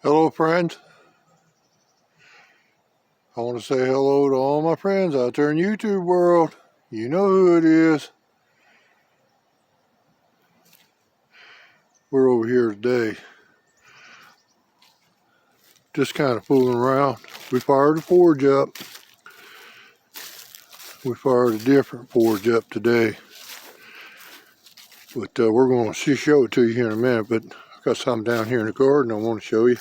Hello friends, I want to say hello to all my friends out there in YouTube world. You know who it is. We're over here today just kind of fooling around. We fired a forge up. We fired a different forge up today. But we're going to show it to you here in a minute. But I got something down here in the garden I want to show you.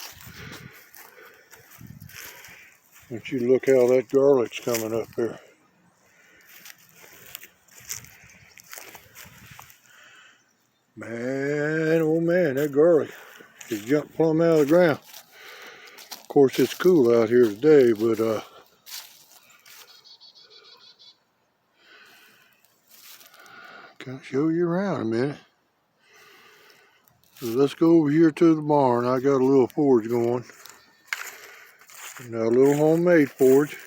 Don't you look how that garlic's coming up there. Man, oh man, that garlic just jumped plumb out of the ground. Of course, it's cool out here today, but can't show you around a minute. So let's go over here to the barn. I got a little forge going. Now a little homemade forge.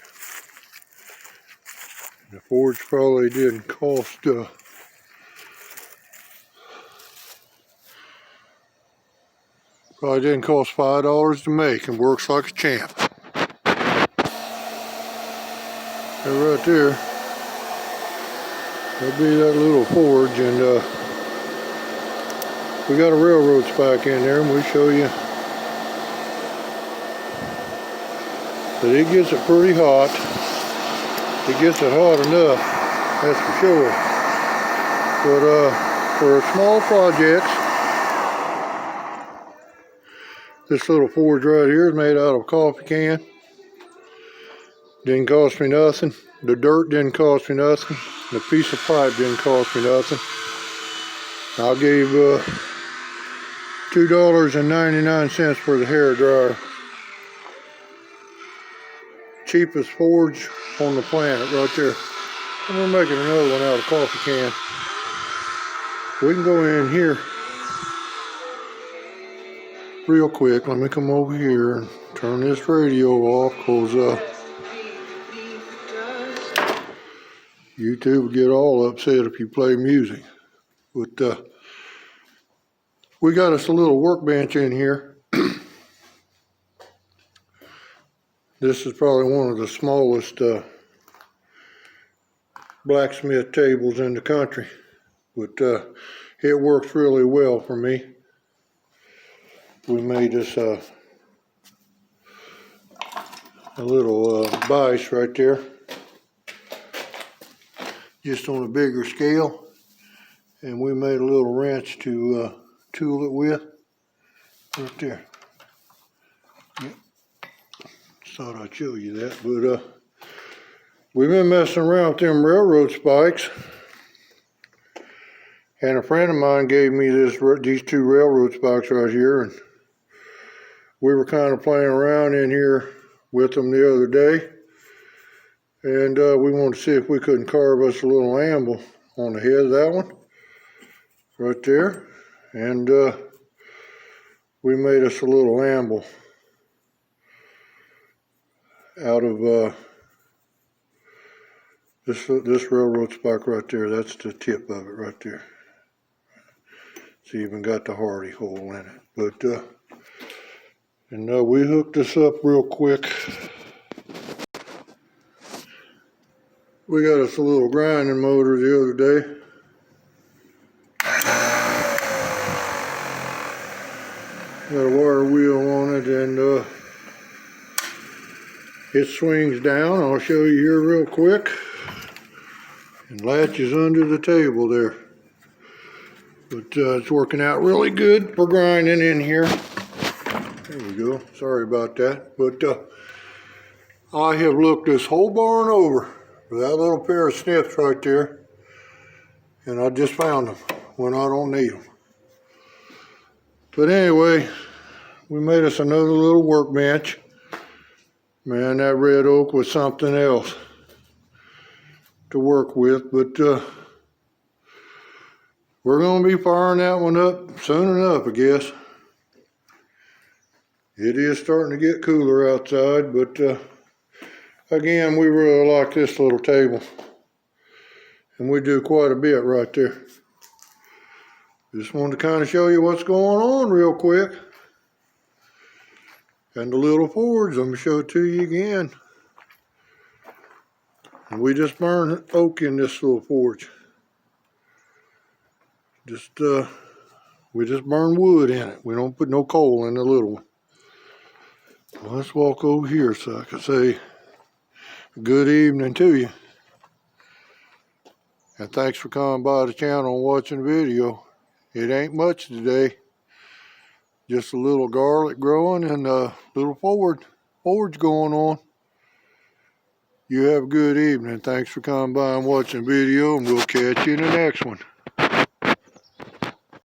The forge probably didn't cost $5 to make and works like a champ. And right there, that'll be that little forge, and we got a railroad spike in there, and we'll show you that it gets it pretty hot. It gets it hot enough, that's for sure. But for small projects, this little forge right here is made out of a coffee can. Didn't cost me nothing. The dirt didn't cost me nothing. The piece of pipe didn't cost me nothing. I gave $2.99 for the hair dryer. Cheapest forge on the planet right there. And we're making another one out of coffee can. We can go in here real quick. Let me come over here and turn this radio off, because YouTube will get all upset if you play music. But we got us a little workbench in here. This is probably one of the smallest blacksmith tables in the country, but it works really well for me. We made this a little vise right there, just on a bigger scale, and we made a little wrench to tool it with right there. Yep. Thought I'd show you that, but we've been messing around with them railroad spikes, and a friend of mine gave me these two railroad spikes right here, and we were kind of playing around in here with them the other day, and we wanted to see if we couldn't carve us a little amble on the head of that one right there, and we made us a little amble out of this railroad spike right there. That's the tip of it right there. It's even got the hardy hole in it. But and we hooked this up real quick. We got us a little grinding motor the other day. Got a wire wheel on it, and it swings down. I'll show you here real quick. And latches under the table there. But it's working out really good for grinding in here. There we go. Sorry about that. But I have looked this whole barn over for that little pair of snips right there, and I just found them when I don't need them. But anyway, we made us another little workbench. Man, that red oak was something else to work with, but we're going to be firing that one up soon enough, I guess. It is starting to get cooler outside, but again, we really like this little table, and we do quite a bit right there. Just wanted to kind of show you what's going on real quick. And the little forge, I'm gonna show it to you again. And we just burn oak in this little forge. We just burn wood in it. We don't put no coal in the little one. Well, let's walk over here so I can say good evening to you. And thanks for coming by the channel and watching the video. It ain't much today. Just a little garlic growing and a little forge going on. You have a good evening. Thanks for coming by and watching the video, and we'll catch you in the next one.